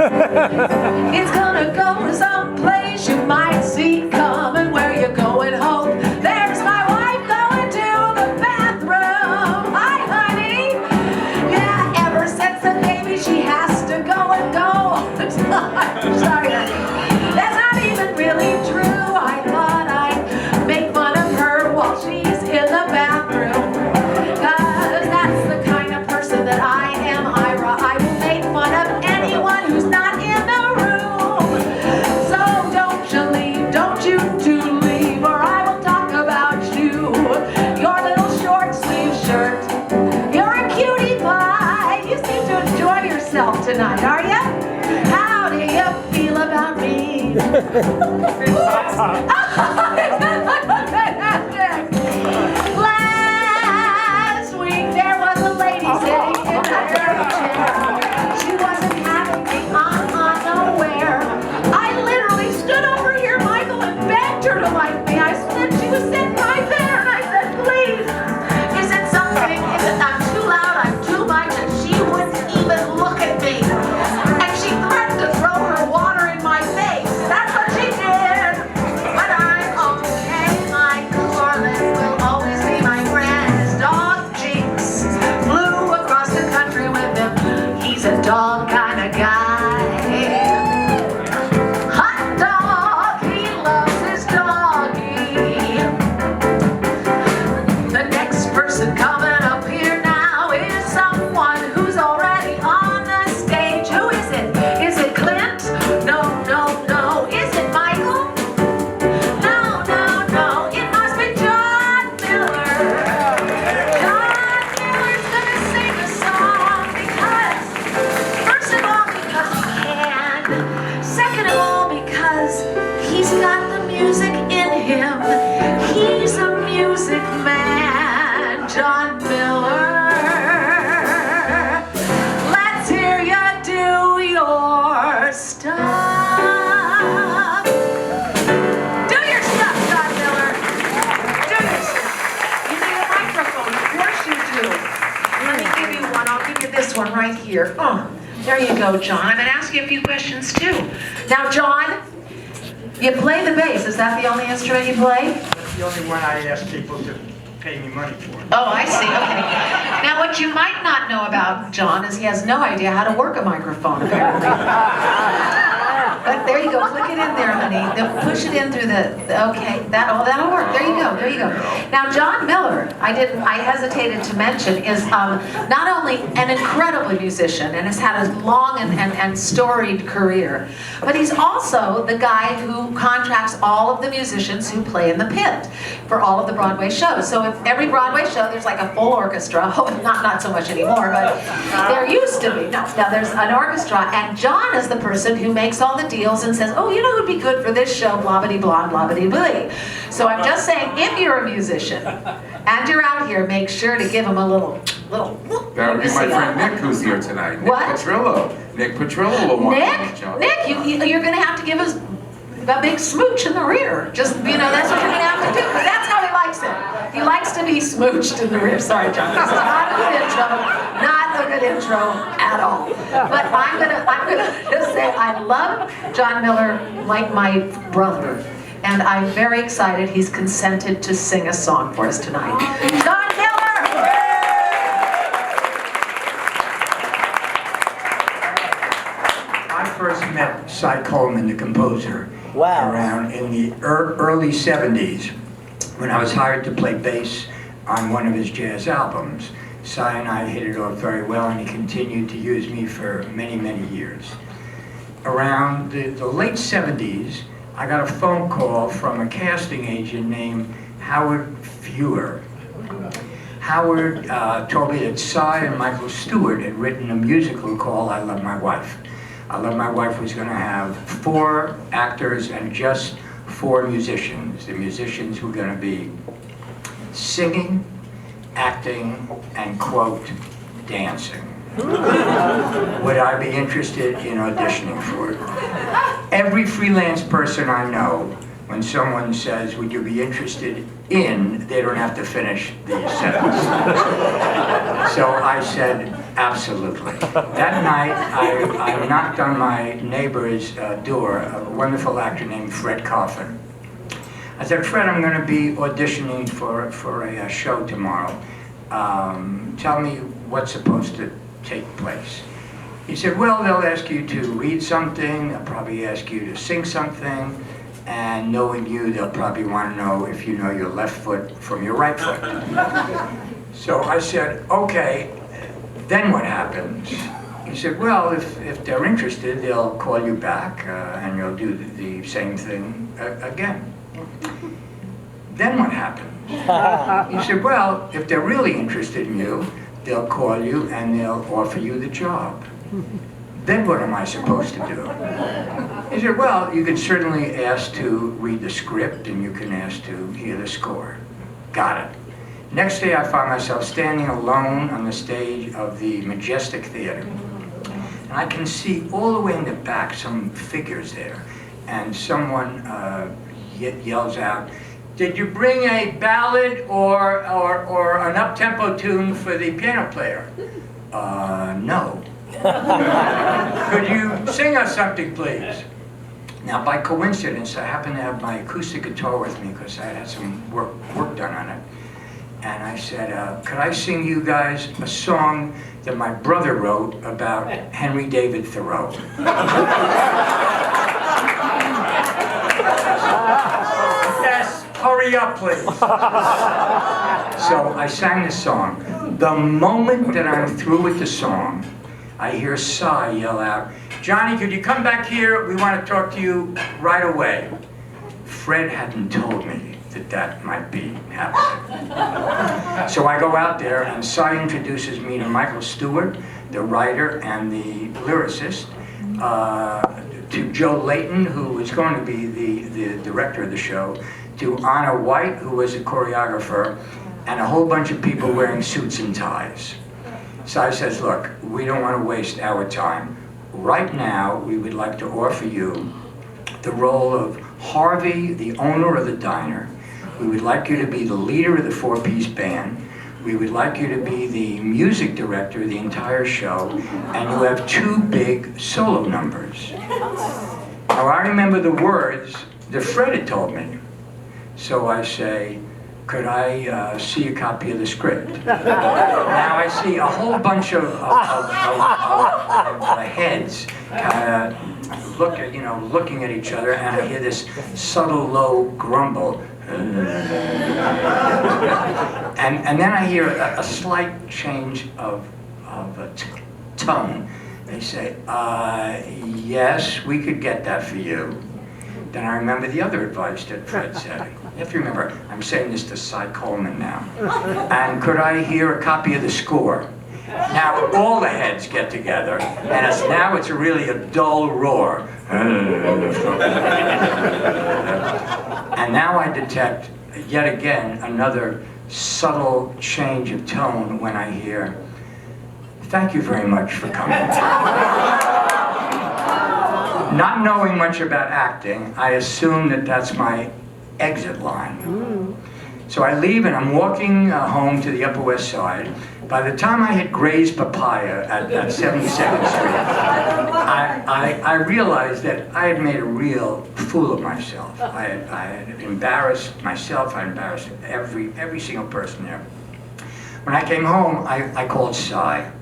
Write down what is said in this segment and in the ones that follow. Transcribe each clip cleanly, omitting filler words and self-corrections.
It's gonna go to some place you might see coming where you're going home. There's my wife going to the bathroom. Hi, honey. Yeah, ever since the baby, she has to go and go all the time. Sorry, honey. That's not even really true. I thought I'd make fun of her while she's in the bathroom. 'Cause that's the kind of person that I am, Ira. I will make fun of anyone who's not in the room. So don't you leave, don't you two leave, or I will talk about you. Your little short sleeve shirt. You're a cutie pie. You seem to enjoy yourself tonight, are you? How do you feel about me? Last week there was a lady sitting in a chair. She wasn't having me unaware. I literally stood over here, Michael, and begged her to like me. I said she was sitting right there, and I said, please. Is it something? Is it I'm too loud? I'm too much? And she wouldn't even look at me. And she threatened to throw her water in my face. That's what she did. But I'm okay. Michael Orland will always be my friend. His dog Jinx flew across the country with him. He's a dog kind of guy. Hot dog, he loves his doggy. The next person coming up here now is someone who's already on the stage. Who is it? Is it Clint? No, no, no. Is it Michael? No, no, no. It must be John Miller. John Miller's gonna sing a song because, first of all, because he can. Second of all, because he's got the music in him. He's a music man, John Miller. Let's hear you do your stuff. Do your stuff, John Miller. Do your stuff. You need a microphone, of course you do. Let me give you one. I'll give you this one right here. Oh, there you go, John. I'm gonna ask you a few questions too. Now, John, you play the bass. Is that the only instrument you play? That's the only one I ask people to pay me money for. Oh, I see. Okay. Now, what you might not know about John is he has no idea how to work a microphone, apparently. But there you go. Click it in there, honey. Then push it in through okay, that'll work. There you go. There you go. Now, John Miller, I hesitated to mention, is not only an incredible musician and has had a long and storied career, but he's also the guy who contracts all of the musicians who play in the pit for all of the Broadway shows. So if every Broadway show, there's like a full orchestra. Oh, not so much anymore, but there used to be. No, now there's an orchestra, and John is the person who makes all the deals and says, oh, you know who'd be good for this show, blah-bitty-blah, blah-bitty-blee. So I'm just saying, if you're a musician and you're out here, make sure to give him a little. That would be my friend Nick who's here tonight. What? Nick Petrillo. Nick Petrillo will want to meet John. Nick, you're going to have to give us a big smooch in the rear. Just, that's what you're going to have to do, because that's how he likes it. He likes to be smooched in the rear. Sorry, John. This is not a good intro. Not a good intro at all. But I'm gonna just say I love John Miller like my brother. And I'm very excited he's consented to sing a song for us tonight. John Miller! I first met Cy Coleman, the composer, Wow. around in the early 70s when I was hired to play bass on one of his jazz albums. Cy and I hit it off very well, and he continued to use me for many, many years. Around the late 70s, I got a phone call from a casting agent named Howard Fewer. Howard told me that Cy and Michael Stewart had written a musical called I Love My Wife. I Love My Wife was going to have 4 actors and just 4 musicians. The musicians were going to be singing, acting, and, quote, dancing. Would I be interested in auditioning for it? Every freelance person I know, when someone says, would you be interested in, they don't have to finish the sentence. So I said, absolutely. That night, I knocked on my neighbor's door, a wonderful actor named Fred Coffin. I said, Fred, I'm going to be auditioning for a show tomorrow. Tell me what's supposed to take place. He said, well, they'll ask you to read something, they'll probably ask you to sing something, and knowing you, they'll probably want to know if you know your left foot from your right foot. So I said, okay, then what happens? He said, well, if they're interested, they'll call you back and you'll do the same thing again. Then what happens? He said, well, if they're really interested in you, they'll call you and they'll offer you the job. Then what am I supposed to do? He said, well, you can certainly ask to read the script and you can ask to hear the score. Got it. Next day I found myself standing alone on the stage of the Majestic Theater. And I can see all the way in the back some figures there. And someone yells out, did you bring a ballad or an up-tempo tune for the piano player? No. Could you sing us something, please? Now, by coincidence, I happen to have my acoustic guitar with me because I had some work done on it. And I said, could I sing you guys a song that my brother wrote about Henry David Thoreau? Yes, hurry up, please. So I sang the song. The moment that I'm through with the song, I hear Cy yell out, Johnny, could you come back here? We want to talk to you right away. Fred hadn't told me that might be happening. So I go out there and Cy introduces me to Michael Stewart, the writer and the lyricist, to Joe Layton, who was going to be the director of the show, to Anna White, who was a choreographer, and a whole bunch of people wearing suits and ties. Cy says, look, we don't want to waste our time. Right now, we would like to offer you the role of Harvey, the owner of the diner. We would like you to be the leader of the four-piece band. We would like you to be the music director of the entire show, and you have 2 big solo numbers. Now, I remember the words that Fred had told me. So I say, could I see a copy of the script? Now I see a whole bunch of heads kind of looking at each other, and I hear this subtle, low grumble. And then I hear a slight change of tone. They say, yes, we could get that for you. Then I remember the other advice that Fred said. You have to remember, I'm saying this to Cy Coleman now. And could I hear a copy of the score? Now all the heads get together, and now it's really a dull roar. And now I detect, yet again, another subtle change of tone when I hear, thank you very much for coming. Not knowing much about acting, I assume that that's my exit line. So I leave and I'm walking home to the Upper West Side. By the time I hit Gray's Papaya at 72nd Street, I realized that I had made a real fool of myself. I had embarrassed myself, I embarrassed every single person there. When I came home, I called Cy.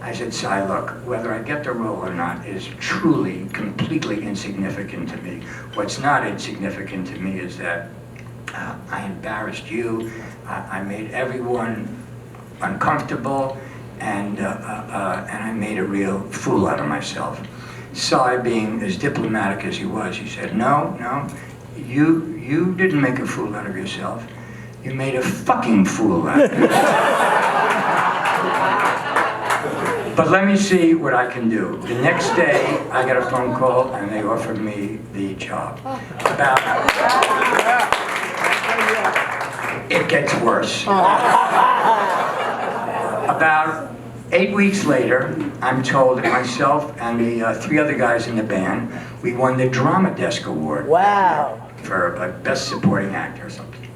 I said, Cy, look, whether I get the role or not is truly, completely insignificant to me. What's not insignificant to me is that I embarrassed you, I made everyone uncomfortable, and I made a real fool out of myself. Cy, being as diplomatic as he was, he said, no, you didn't make a fool out of yourself. You made a fucking fool out of yourself. But let me see what I can do. The next day, I got a phone call and they offered me the job. It gets worse. About 8 weeks later, I'm told that myself and the 3 other guys in the band, we won the Drama Desk Award. Wow. For Best Supporting Actor or something.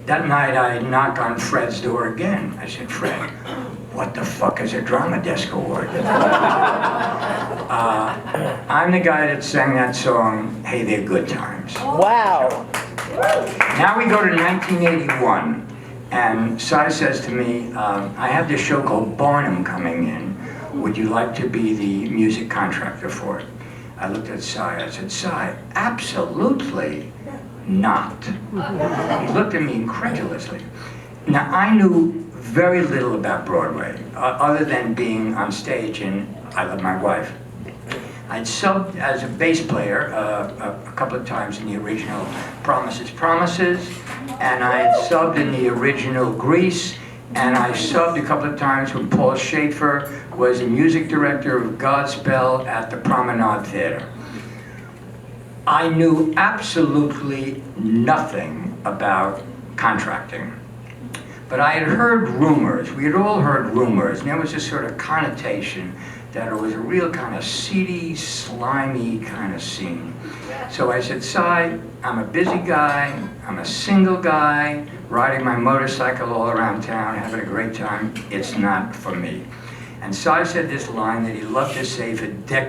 That night I knocked on Fred's door again. I said, Fred, what the fuck is a drama desk award? I'm the guy that sang that song, Hey They're Good Times. Wow. Now we go to 1981, and Cy says to me, I have this show called Barnum coming in. Would you like to be the music contractor for it? I looked at Cy, I said, Cy, absolutely not. He looked at me incredulously. Now, I knew very little about Broadway, other than being on stage in I Love My Wife. I'd subbed as a bass player a couple of times in the original Promises, Promises, and I had subbed in the original Grease, and I subbed a couple of times when Paul Schaefer was a music director of Godspell at the Promenade Theater. I knew absolutely nothing about contracting. But I had heard rumors, we had all heard rumors, and there was this sort of connotation that it was a real kind of seedy, slimy kind of scene. So I said, Cy, I'm a busy guy, I'm a single guy, riding my motorcycle all around town, having a great time, it's not for me. And Cy said this line that he loved to say for decades.